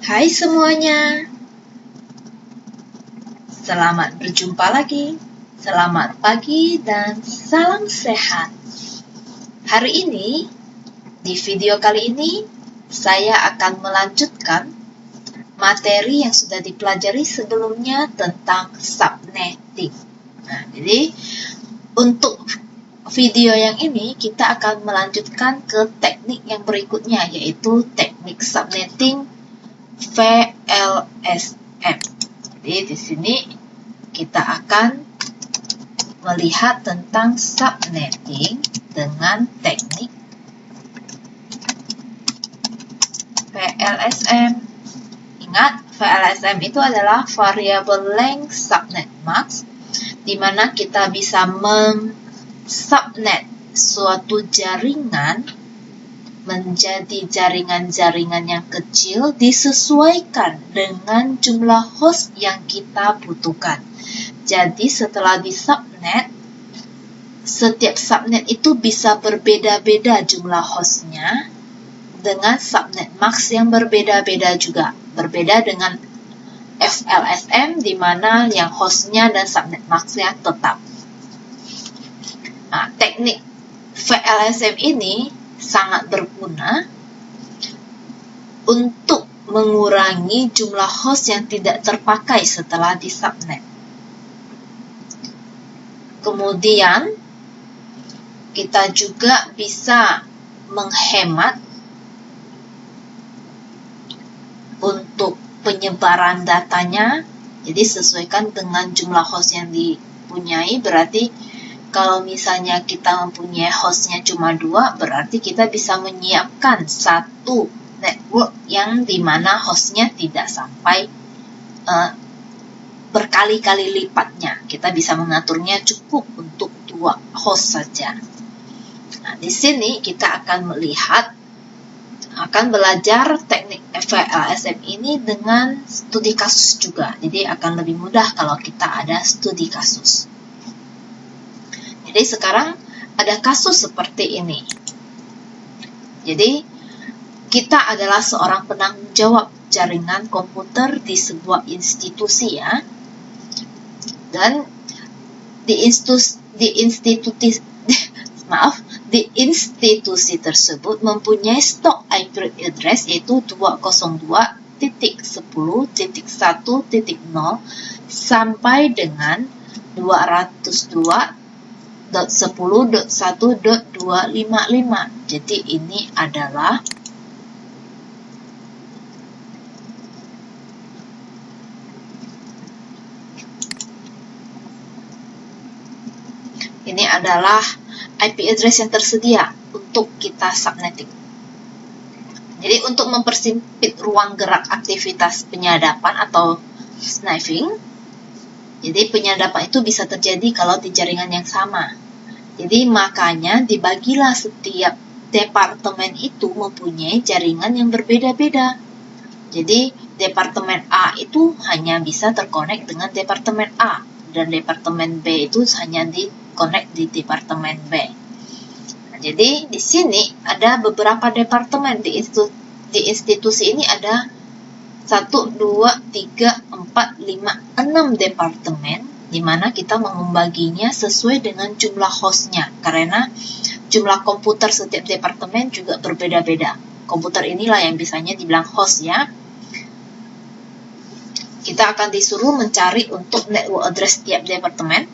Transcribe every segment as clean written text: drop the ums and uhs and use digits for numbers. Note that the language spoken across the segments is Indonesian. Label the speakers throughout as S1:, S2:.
S1: Hai semuanya, selamat berjumpa lagi. Selamat pagi dan salam sehat. Hari ini, di video kali ini, saya akan melanjutkan materi yang sudah dipelajari sebelumnya tentang subnetting. Nah, jadi untuk video yang ini kita akan melanjutkan ke teknik yang berikutnya, yaitu teknik subnetting VLSM. Jadi di sini kita akan melihat tentang subnetting dengan teknik VLSM. Ingat, VLSM itu adalah variable length subnet mask, di mana kita bisa subnet suatu jaringan menjadi jaringan-jaringan yang kecil disesuaikan dengan jumlah host yang kita butuhkan. Jadi setelah disubnet, setiap subnet itu bisa berbeda-beda jumlah hostnya dengan subnet max yang berbeda-beda juga. Berbeda dengan VLSM di mana yang hostnya dan subnet maxnya tetap. Nah, teknik VLSM ini sangat berguna untuk mengurangi jumlah host yang tidak terpakai setelah disubnet. Kemudian, kita juga bisa menghemat untuk penyebaran datanya. Jadi sesuaikan dengan jumlah host yang dipunyai, berarti kalau misalnya kita mempunyai hostnya cuma 2, berarti kita bisa menyiapkan satu network yang dimana hostnya tidak sampai berkali-kali lipatnya. Kita bisa mengaturnya cukup untuk 2 host saja. Nah, di sini kita akan belajar teknik VLSM ini dengan studi kasus juga. Jadi akan lebih mudah kalau kita ada studi kasus. Jadi sekarang ada kasus seperti ini. Jadi kita adalah seorang penanggung jawab jaringan komputer di sebuah institusi ya. Dan di institusi tersebut mempunyai stok IP address yaitu 202.10.1.0 sampai dengan 202.10.1.255. Jadi ini adalah IP address yang tersedia untuk kita subnetting. Jadi untuk mempersempit ruang gerak aktivitas penyadapan atau sniffing, jadi penyadapan itu bisa terjadi kalau di jaringan yang sama. Jadi makanya dibagilah setiap departemen itu mempunyai jaringan yang berbeda-beda. Jadi departemen A itu hanya bisa terkonek dengan departemen A, dan departemen B itu hanya di-connect di departemen B. Nah, jadi di sini ada beberapa departemen di institusi ini ada 1, 2, 3, 4, 5, 6 departemen, di mana kita membaginya sesuai dengan jumlah hostnya, karena jumlah komputer setiap departemen juga berbeda-beda. Komputer inilah yang biasanya dibilang host ya. Kita akan disuruh mencari untuk network address tiap departemen,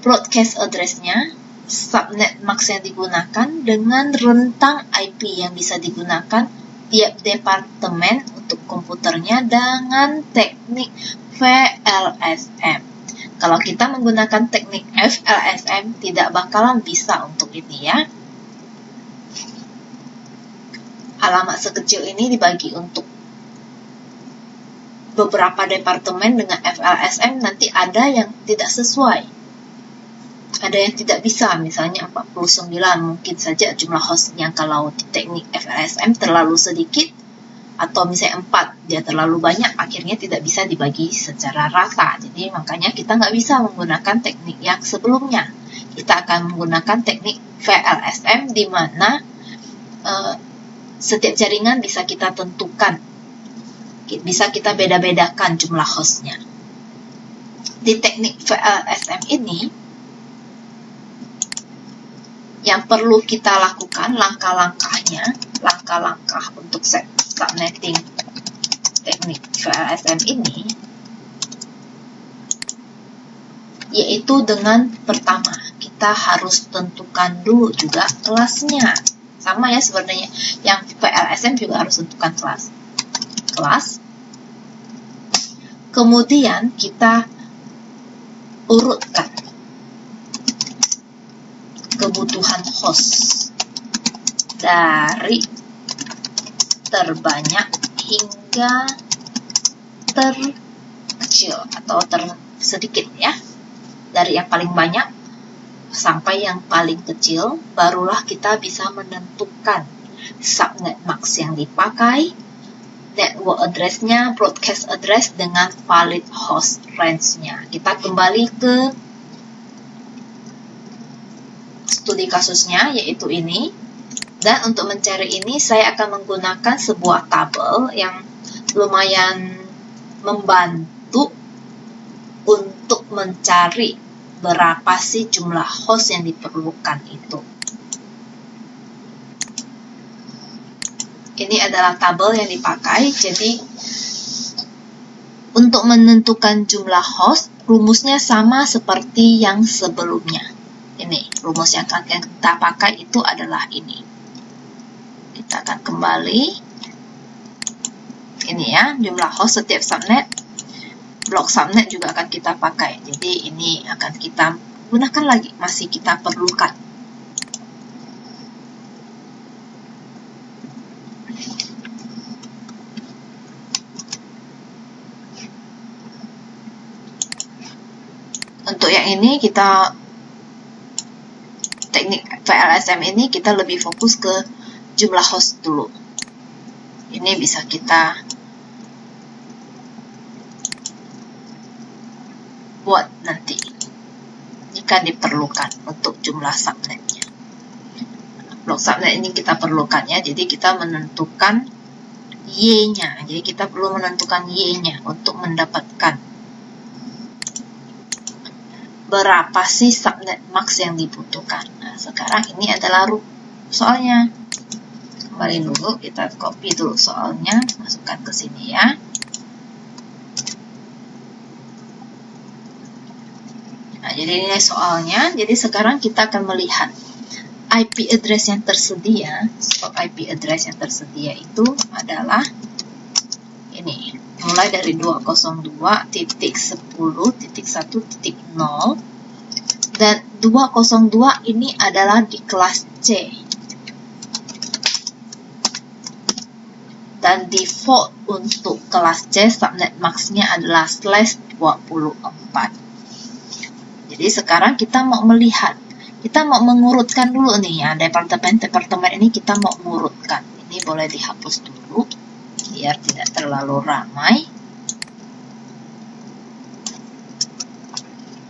S1: broadcast address-nya, subnet max yang digunakan, dengan rentang IP yang bisa digunakan tiap departemen untuk komputernya dengan teknik VLSM. Kalau kita menggunakan teknik VLSM tidak bakalan bisa untuk ini ya. Alamat sekecil ini dibagi untuk beberapa departemen dengan VLSM, nanti ada yang tidak sesuai. Ada yang tidak bisa, misalnya 49 mungkin saja jumlah hostnya kalau di teknik VLSM terlalu sedikit, atau misalnya 4 dia terlalu banyak, akhirnya tidak bisa dibagi secara rata. Jadi makanya kita nggak bisa menggunakan teknik yang sebelumnya. Kita akan menggunakan teknik VLSM di mana setiap jaringan bisa kita tentukan bisa kita beda-bedakan jumlah hostnya. Di teknik VLSM ini, yang perlu kita lakukan langkah-langkahnya, langkah-langkah untuk subnetting teknik VLSM ini, yaitu dengan pertama, kita harus tentukan dulu juga kelasnya. Sama ya sebenarnya, yang VLSM juga harus tentukan kelas. Kemudian kita urutkan kebutuhan host dari terbanyak hingga terkecil atau tersedikit ya. Dari yang paling banyak sampai yang paling kecil, barulah kita bisa menentukan subnet max yang dipakai, network address-nya, broadcast address dengan valid host range-nya. Kita kembali ke studi kasusnya, yaitu ini. Dan untuk mencari ini, saya akan menggunakan sebuah tabel yang lumayan membantu untuk mencari berapa sih jumlah host yang diperlukan itu. Ini adalah tabel yang dipakai, jadi untuk menentukan jumlah host, rumusnya sama seperti yang sebelumnya. Ini, rumus yang akan kita pakai itu adalah ini. Kita akan kembali. Ini ya, jumlah host setiap subnet. Blok subnet juga akan kita pakai. Jadi ini akan kita gunakan lagi, masih kita perlukan. Untuk yang ini kita teknik VLSM ini kita lebih fokus ke jumlah host dulu. Ini bisa kita buat nanti jika diperlukan untuk jumlah subnetnya. Blok subnet ini kita perlukan ya, jadi kita menentukan Y-nya. Jadi kita perlu menentukan Y-nya untuk mendapatkan berapa sih subnet max yang dibutuhkan. Nah, sekarang ini adalah soalnya. Kembali dulu, kita copy dulu soalnya, masukkan ke sini ya. Nah, jadi ini soalnya. Jadi sekarang kita akan melihat IP address yang tersedia. Spot IP address yang tersedia itu adalah ini. Mulai dari 202.10.1.0 dan 202 ini adalah di kelas C. Dan default untuk kelas C subnet max-nya adalah /24. Jadi sekarang kita mau melihat, kita mau mengurutkan dulu nih ya, departemen ini kita mau mengurutkan. Ini boleh dihapus dulu, biar tidak terlalu ramai.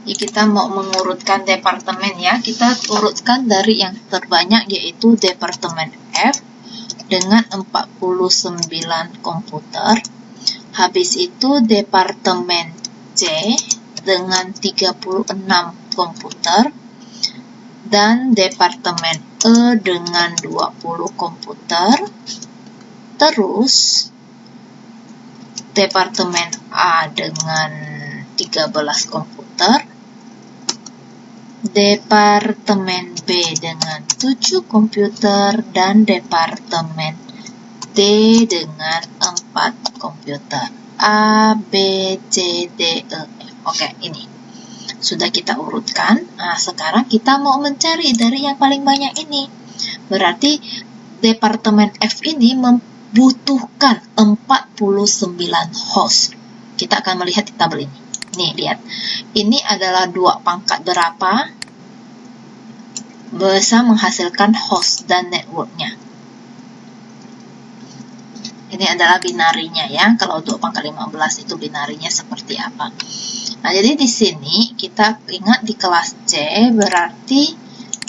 S1: Jadi kita mau mengurutkan departemen ya, kita urutkan dari yang terbanyak yaitu departemen F dengan 49 komputer. Habis itu departemen C dengan 36 komputer, dan departemen E dengan 20 komputer. Terus departemen A dengan 13 komputer, departemen B dengan 7 komputer, dan departemen D dengan 4 komputer. A, B, C, D, E, F. Oke, ini sudah kita urutkan. Nah, sekarang kita mau mencari dari yang paling banyak ini. Berarti departemen F ini membutuhkan 49 host. Kita akan melihat di tabel ini. Nih, lihat. Ini adalah 2 pangkat berapa bisa menghasilkan host dan networknya. Ini adalah binarinya ya. Kalau 2 pangkat 15 itu binarinya seperti apa. Nah, jadi di sini kita ingat di kelas C berarti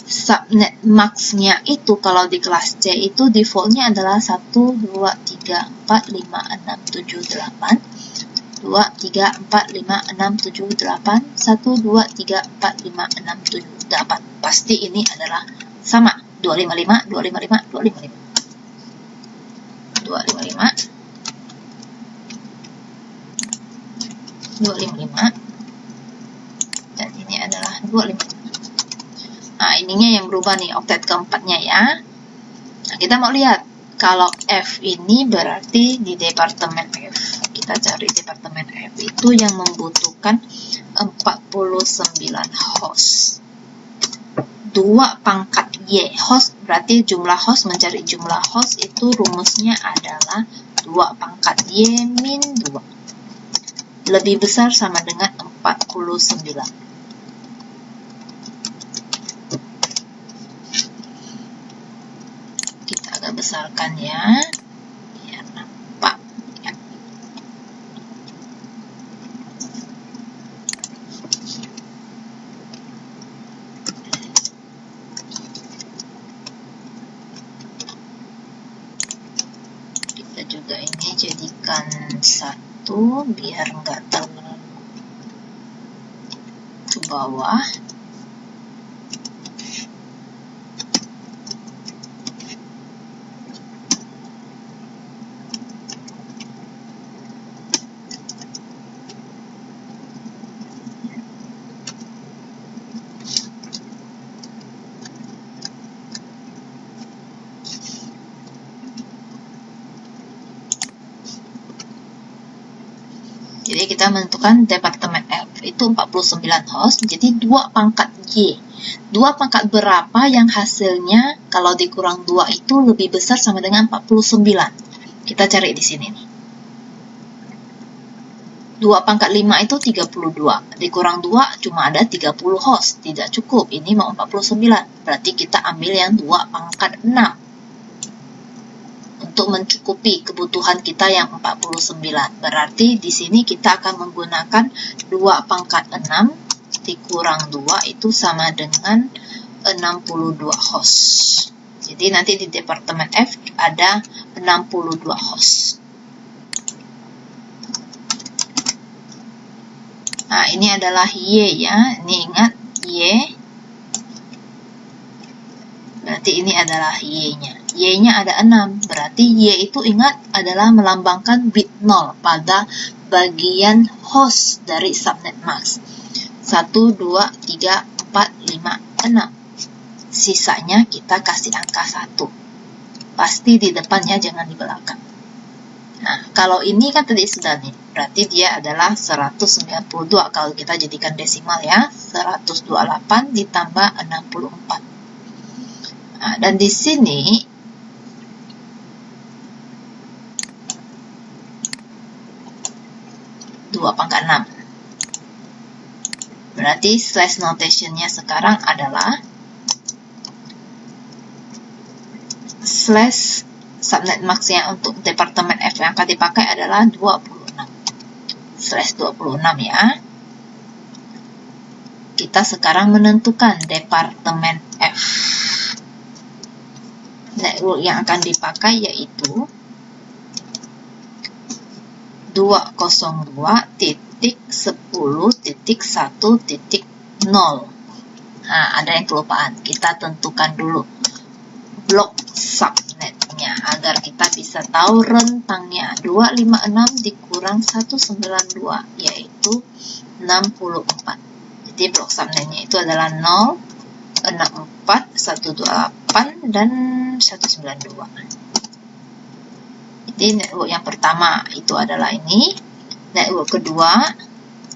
S1: subnet max-nya itu kalau di kelas C itu defaultnya adalah 1, 2, 3, 4, 5, 6, 7, 8 2, 3, 4, 5, 6, 7, 8 1, 2, 3, 4, 5, 6, 7, 8 pasti ini adalah sama 255, 255, 255 255 255 dan ini adalah 255. Nah, ininya yang berubah nih, oktet keempatnya ya. Nah, kita mau lihat kalau F ini berarti di departemen F. Kita cari departemen F itu yang membutuhkan 49 host. 2 pangkat Y host berarti jumlah host mencari jumlah host itu rumusnya adalah 2 pangkat Y min 2. Lebih besar sama dengan 49. Besarkan ya biar nampak ya. Kita juga ini jadikan 1 biar enggak terlalu ke bawah. Jadi kita menentukan departemen F itu 49 host, jadi 2 pangkat Y. 2 pangkat berapa yang hasilnya kalau dikurang 2 itu lebih besar sama dengan 49. Kita cari di sini nih. 2 pangkat 5 itu 32. Dikurang 2 cuma ada 30 host. Tidak cukup. Ini mau 49. Berarti kita ambil yang 2 pangkat 6. Untuk mencukupi kebutuhan kita yang 49. Berarti di sini kita akan menggunakan 2 pangkat 6 dikurang 2 itu sama dengan 62 host. Jadi nanti di departemen F ada 62 host. Nah, ini adalah Y ya. Ini ingat Y. Berarti ini adalah Y-nya. Y-nya ada 6, berarti Y itu ingat adalah melambangkan bit 0 pada bagian host dari subnet max. 1, 2, 3, 4, 5, 6. Sisanya kita kasih angka 1. Pasti di depannya, jangan di belakang. Nah, kalau ini kan tadi sudah nih, berarti dia adalah 192 kalau kita jadikan desimal ya. 128 ditambah 64. Nah, dan di sini 2 pangkat 6. Berarti slash notation-nya sekarang adalah slash subnet max-nya untuk departemen F yang akan dipakai adalah 26. Slash 26 ya. Kita sekarang menentukan departemen F. Network yang akan dipakai yaitu 202.10.1.0. Nah, ada yang kelupaan. Kita tentukan dulu blok subnetnya agar kita bisa tahu rentangnya. 256 dikurang 192 yaitu 64. Jadi blok subnetnya itu adalah 0, 64, 128 dan 192. Jadi network yang pertama itu adalah ini, network kedua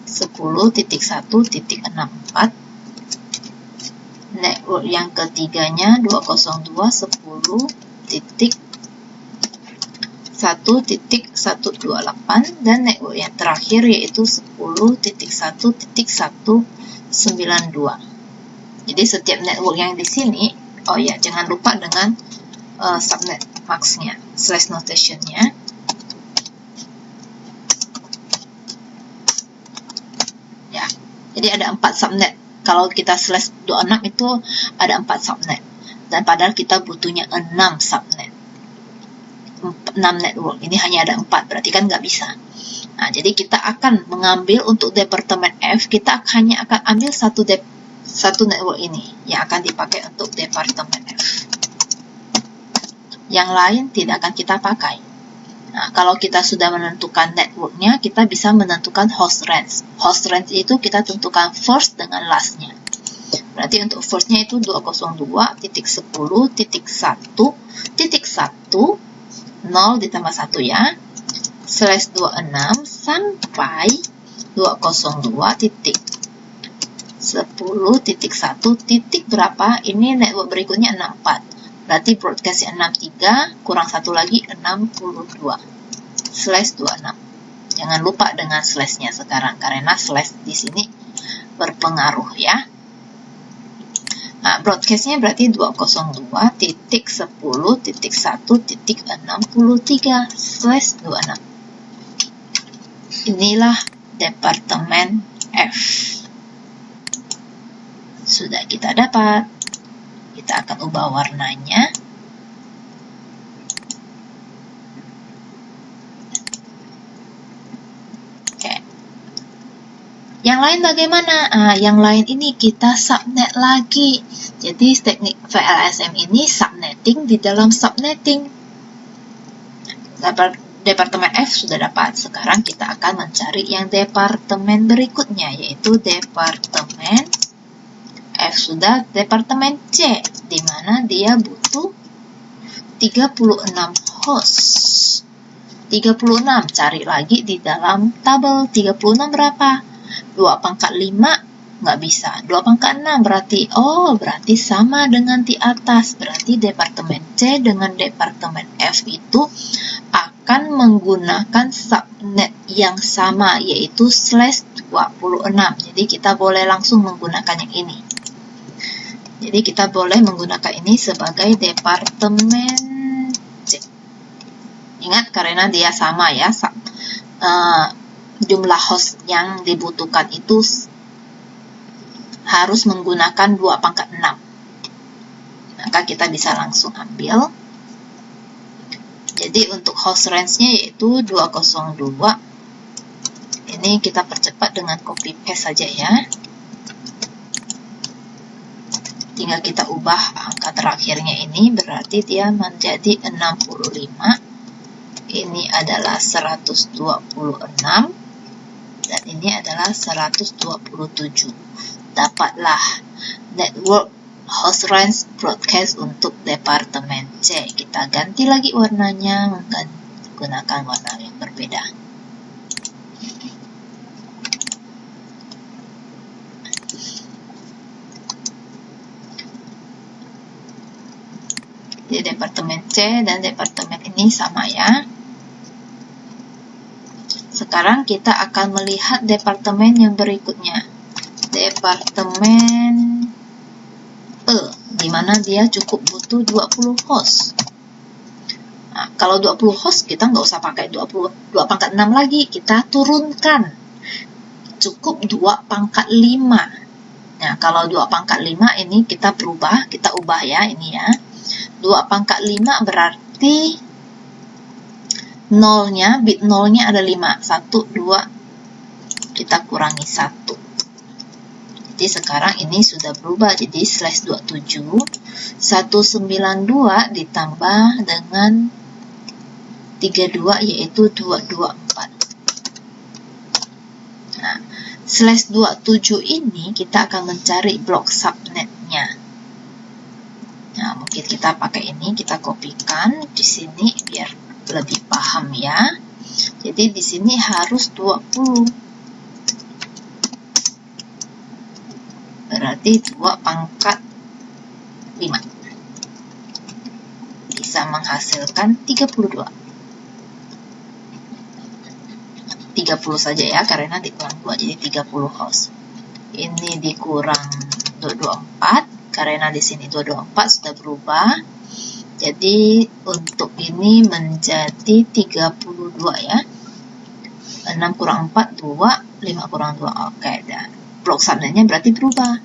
S1: 10.1.64, network yang ketiganya 202.1.128 dan network yang terakhir yaitu 10.1.192. Jadi setiap network yang di sini, oh ya jangan lupa dengan subnet max-nya, slash notation-nya. Ya, jadi ada 4 subnet Kalau kita slash 26 itu ada 4 subnet. Dan padahal kita butuhnya 6 subnet. 6 network. Ini hanya ada 4, berarti kan nggak bisa. Nah, jadi kita akan mengambil untuk departemen F, kita hanya akan ambil satu network ini yang akan dipakai untuk departemen F. Yang lain tidak akan kita pakai. Nah, kalau kita sudah menentukan networknya, kita bisa menentukan host range. Host range itu kita tentukan first dengan lastnya. Berarti untuk firstnya itu 202.10.1.1 0 ditambah 1 ya, /26 sampai 202.10.1 berapa? Ini network berikutnya 64. Berarti broadcastnya 63 kurang 1 lagi 62/26. Jangan lupa dengan slashnya sekarang karena slash di sini berpengaruh ya. Nah, broadcastnya berarti 202.10.1.63/26. Inilah departemen F. Sudah kita dapat. Kita akan ubah warnanya. Oke. Yang lain bagaimana? Yang lain ini kita subnet lagi. Jadi teknik VLSM ini subnetting di dalam subnetting. Departemen F sudah dapat. Sekarang kita akan mencari yang departemen berikutnya, yaitu departemen F sudah, departemen C, di mana dia butuh 36 host. 36, cari lagi di dalam tabel. 36 berapa? 2/5 nggak bisa. 2/6 berarti, berarti sama dengan di atas. Berarti departemen C dengan departemen F itu akan menggunakan subnet yang sama, yaitu /26. Jadi kita boleh langsung menggunakan yang ini. Jadi kita boleh menggunakan ini sebagai departemen C. Ingat karena dia sama ya, jumlah host yang dibutuhkan itu harus menggunakan 2/6. Maka kita bisa langsung ambil. Jadi untuk host range-nya yaitu 202. Ini kita percepat dengan copy paste saja ya. Tinggal kita ubah angka terakhirnya ini, berarti dia menjadi 65. Ini adalah 126. Dan ini adalah 127. Dapatlah network host range broadcast untuk departemen C. Kita ganti lagi warnanya, menggunakan warna yang berbeda. Di departemen C dan departemen ini sama ya. Sekarang kita akan melihat departemen yang berikutnya. Departemen E, di mana dia cukup butuh 20 host. Nah, kalau 20 host kita nggak usah pakai 2/6 lagi, kita turunkan. Cukup 2/5. Nah, kalau 2/5 ini kita ubah ya, ini ya. 2/5 berarti bit nolnya ada 5. 1, 2, kita kurangi 1. Jadi sekarang ini sudah berubah jadi /27, 192 ditambah dengan 32 yaitu 224. Nah, /27 ini kita akan mencari blok subnetnya. Nah, mungkin kita pakai ini, kita kopikan di sini biar lebih paham ya. Jadi di sini harus 20. Berarti 2/5. Bisa menghasilkan 32. 30 saja ya, karena dikurang 2 jadi 30 host. Ini dikurang 224. Karena di sini 224 sudah berubah. Jadi untuk ini menjadi 32 ya. 6 kurang 4, 2, 5 kurang 2. Oke, dan blok subnetnya berarti berubah.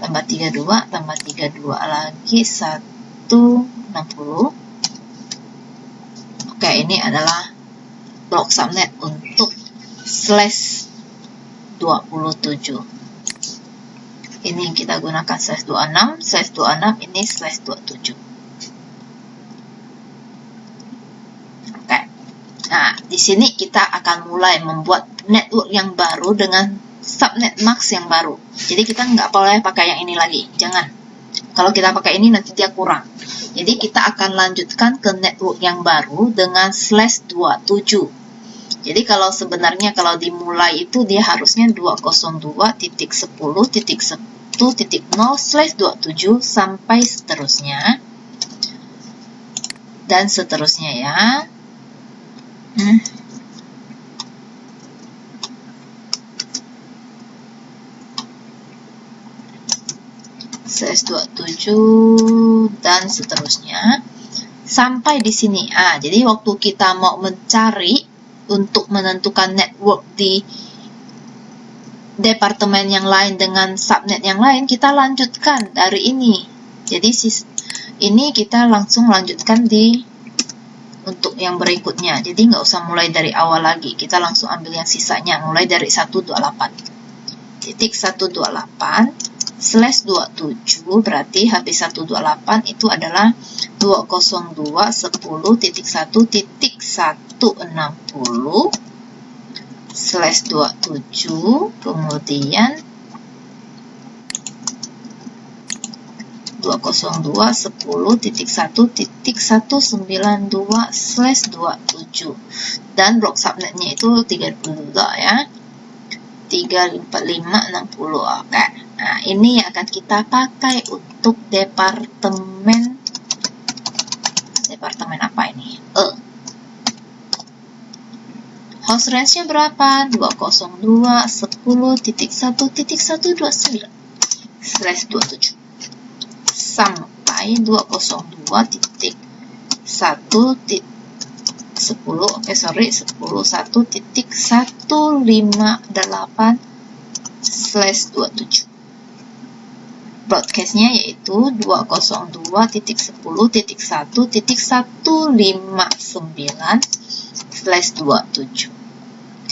S1: tambah 32 tambah 32 lagi 160. Oke, ini adalah blok subnet untuk slash 27. Ini kita gunakan slash 26 ini slash 27. Oke. Nah, di sini kita akan mulai membuat network yang baru dengan subnet max yang baru. Jadi kita nggak boleh pakai yang ini lagi, jangan. Kalau kita pakai ini nanti dia kurang. Jadi kita akan lanjutkan ke network yang baru dengan slash 27. Jadi kalau sebenarnya kalau dimulai itu dia harusnya 202.10.1.0/27 sampai seterusnya. Dan seterusnya ya. Slash 27 dan seterusnya sampai di sini. Jadi waktu kita mau mencari untuk menentukan network di departemen yang lain dengan subnet yang lain, kita lanjutkan dari ini. Jadi ini kita langsung lanjutkan di untuk yang berikutnya. Jadi nggak usah mulai dari awal lagi, kita langsung ambil yang sisanya, mulai dari 128.128/27 berarti HP128 itu adalah 202.10.1.60/27, kemudian 202.10.1.192/27 dan blok subnetnya itu 32 ya, 34560. Oke. Nah, ini yang akan kita pakai untuk departemen apa ini? Host range-nya berapa? 202.10.1.129/27 sampai 10.1.158/27. Broadcast-nya yaitu 202.10.1.159/27.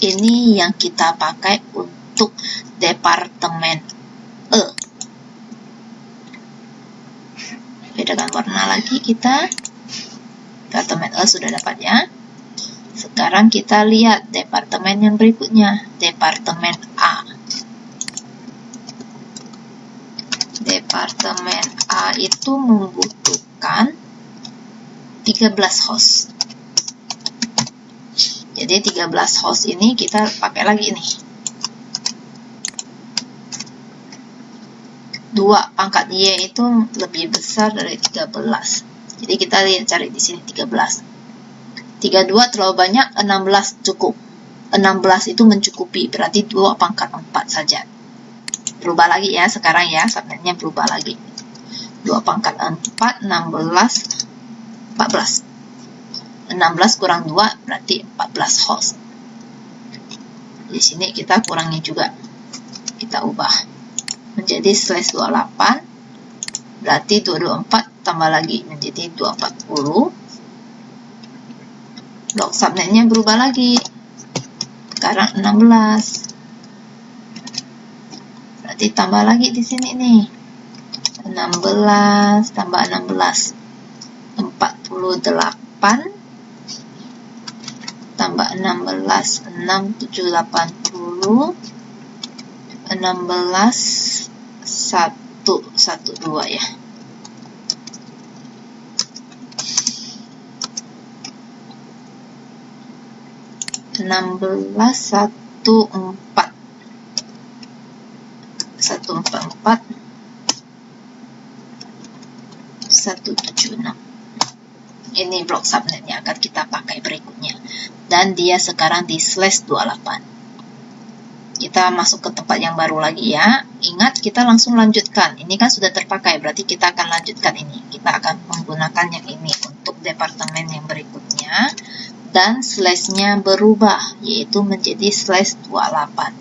S1: Ini yang kita pakai untuk departemen bedakan warna lagi kita. Departemen sudah dapat ya. Sekarang kita lihat departemen yang berikutnya, departemen A. Departemen A itu membutuhkan 13 host. Jadi 13 host ini kita pakai lagi nih. 2 pangkat Y itu lebih besar dari 13. Jadi kita lihat cari di sini 13. 32 terlalu banyak, 16 cukup. 16 itu mencukupi, berarti 2 pangkat 4 saja. Berubah lagi ya sekarang ya, subnetnya berubah lagi. 2 pangkat 4, 16, 14. 16 kurang 2 berarti 14 host. Di sini kita kurangi juga. Kita ubah menjadi slash 28, berarti 224 tambah lagi menjadi 240. Blok subnetnya berubah lagi, sekarang 16, berarti tambah lagi di sini nih 16 tambah 16 48 tambah 16 6 7 80 16 112 ya. Enam belas 14 144 176. Ini blok subnetnya akan kita pakai berikutnya, dan dia sekarang di slash 28. Kita masuk ke tempat yang baru lagi ya. Ingat, kita langsung lanjutkan. Ini kan sudah terpakai, berarti kita akan lanjutkan ini. Kita akan menggunakan yang ini untuk departemen yang berikutnya. Dan slash-nya berubah, yaitu menjadi /28.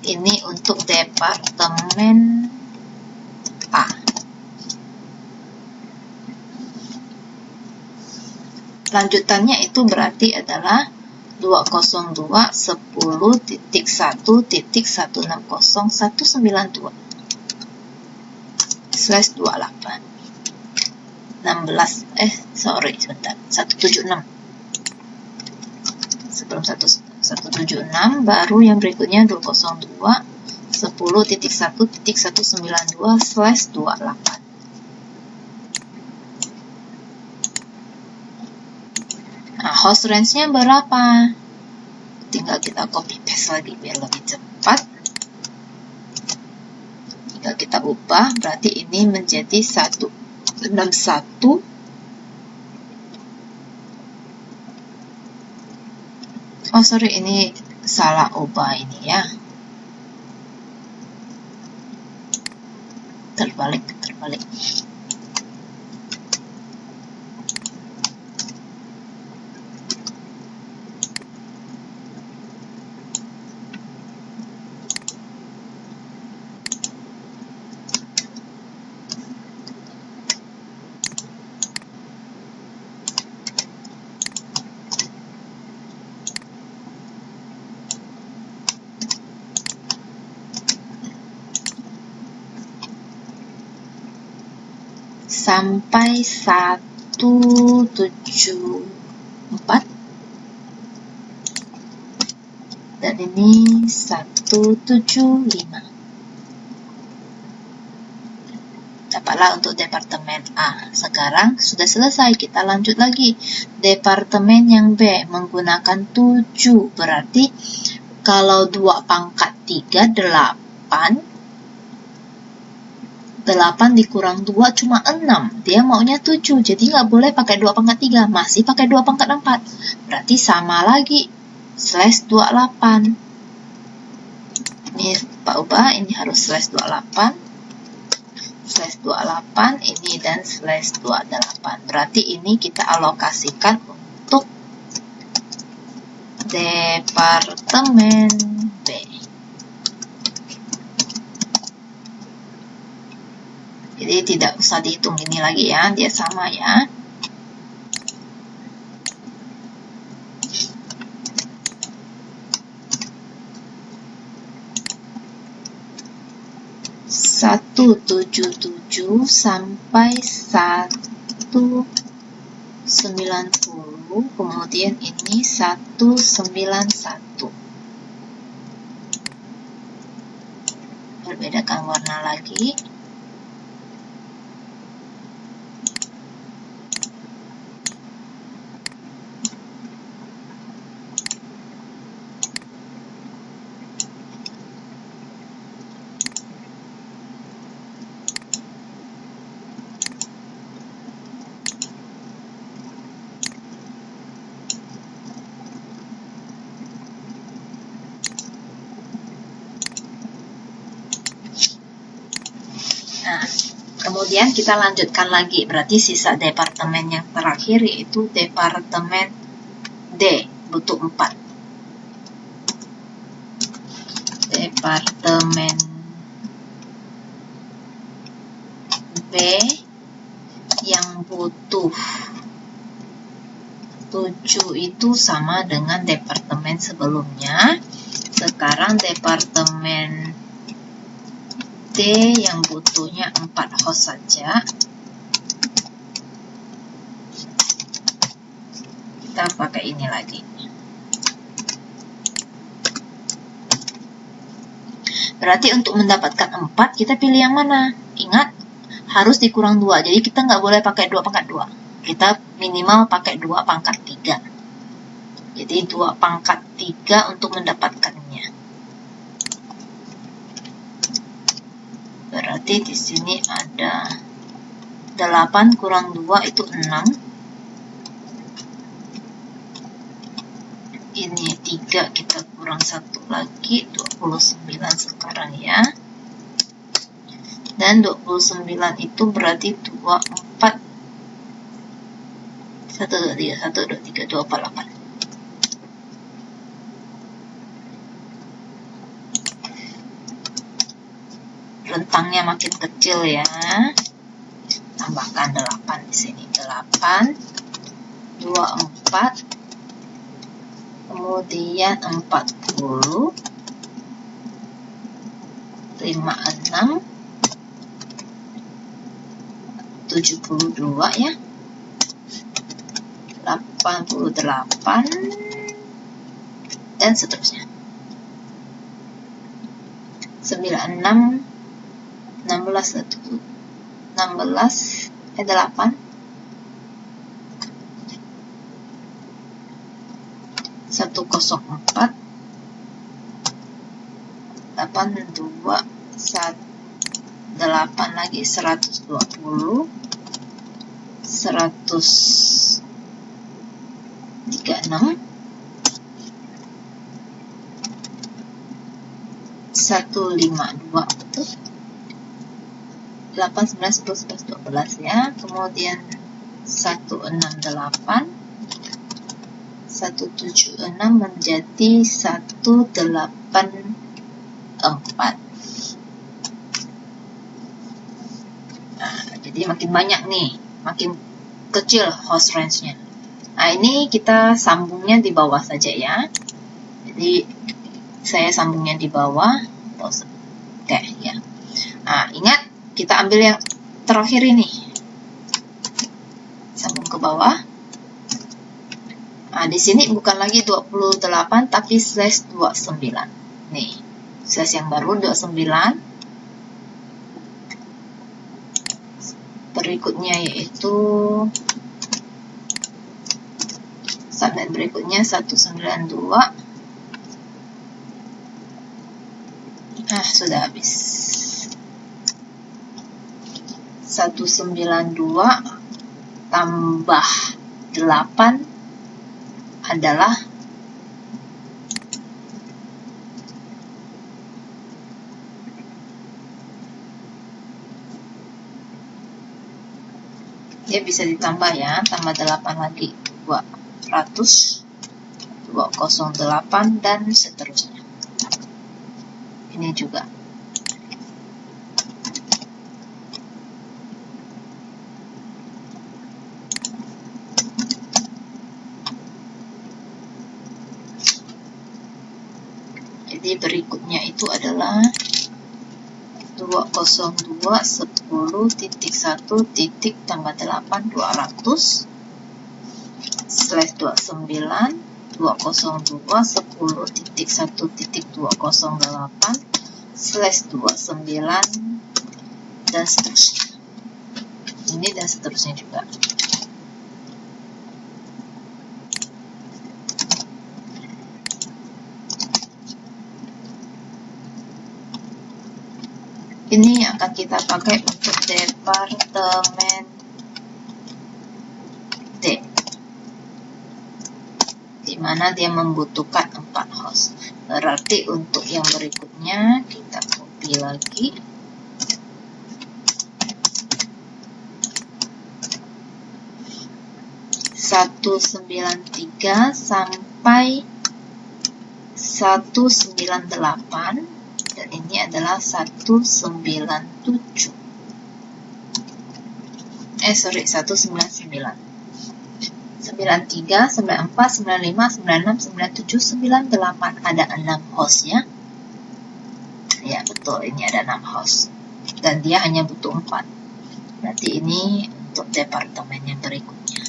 S1: Ini untuk departemen A. Lanjutannya itu berarti adalah 202.10.1.160.192 /28. 176. Sebelum 176 baru yang berikutnya 202.10.1.192/28. Nah, host range-nya berapa? Tinggal kita copy paste lagi biar lebih cepat. Tinggal kita ubah, berarti ini menjadi 161. Oh sorry, ini salah ubah ini ya. Terbalik. Sampai 174 dan ini 175. Dapatlah untuk departemen A. Sekarang sudah selesai, kita lanjut lagi. Departemen yang B menggunakan 7, berarti kalau 2 pangkat 3, 8 dikurang 2 cuma 6. Dia maunya 7, jadi nggak boleh pakai 2 pangkat 3, masih pakai 2 pangkat 4. Berarti sama lagi, /28. Ini Pak ubah, ini harus /28, ini dan /28. Berarti ini kita alokasikan untuk departemen B. Jadi tidak usah dihitung ini lagi ya, dia sama ya. (177) sampai 190, kemudian ini 191. Perbedakan warna lagi. Nah, kemudian kita lanjutkan lagi, berarti sisa departemen yang terakhir yaitu departemen D, butuh 4. Departemen B yang butuh 7 itu sama dengan departemen sebelumnya. Sekarang departemen D yang butuhnya 4 host saja. Kita pakai ini lagi. Berarti untuk mendapatkan 4, kita pilih yang mana? Ingat, harus dikurang 2. Jadi kita nggak boleh pakai 2 pangkat 2. Kita minimal pakai 2 pangkat 3. Jadi 2 pangkat 3 untuk mendapatkannya. Berarti di sini ada 8 kurang 2 itu 6. Ini 3 kita kurang 1 lagi, 29 sekarang ya. Dan 29 itu berarti 24 1, 2, 3, 1, 2, 3, 2, 4, 8. Rentangnya makin kecil ya. Tambahkan 8 di sini. 8, 24, kemudian 40, 56, 72 ya. 88 dan seterusnya. 96, 16, 8, 104, 82, 8 lagi, 120, 136, 152, betul. 8, 9, 10, 11, 12 ya. Kemudian 168, 176 menjadi 184. Nah, jadi makin banyak nih, makin kecil host range-nya. Nah, ini kita sambungnya di bawah saja ya. Jadi saya sambungnya di bawah. Oke ya. Nah, ingat kita ambil yang terakhir ini. Sambung ke bawah. Nah, di sini bukan lagi 28 tapi slash 29. Nih, slash yang baru 29. Berikutnya yaitu subnet berikutnya 192. Nah, sudah habis. 192 tambah 8 adalah 200. Dia bisa ditambah ya, tambah 8 lagi 200, 208 dan seterusnya. Ini juga. Jadi berikutnya itu adalah 202 10.1 tambah 8 200 slash 29 202 10.1.208 slash 29 dan seterusnya. Ini dan seterusnya juga. Ini akan kita pakai untuk departemen D, di mana dia membutuhkan 4 host. Berarti untuk yang berikutnya kita copy lagi. (193) sampai 198. Dan ini adalah 197. 199. 93, 94, 95, 96, 97, 98. Ada 6 host ya. Ya betul, ini ada 6 host. Dan dia hanya butuh 4. Berarti ini untuk departemen yang berikutnya.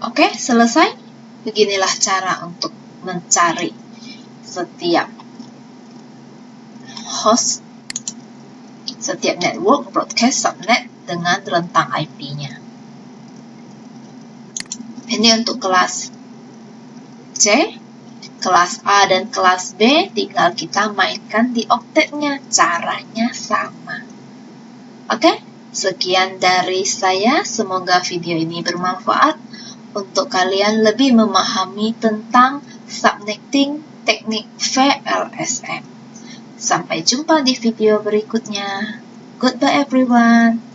S1: Oke, selesai. Beginilah cara untuk mencari setiap host, setiap network, broadcast, subnet dengan rentang IP-nya. Ini untuk kelas C, kelas A dan kelas B, tinggal kita mainkan di oktetnya. Caranya sama. Oke? Sekian dari saya, semoga video ini bermanfaat untuk kalian lebih memahami tentang subnetting teknik VLSM. Sampai jumpa di video berikutnya. Goodbye everyone.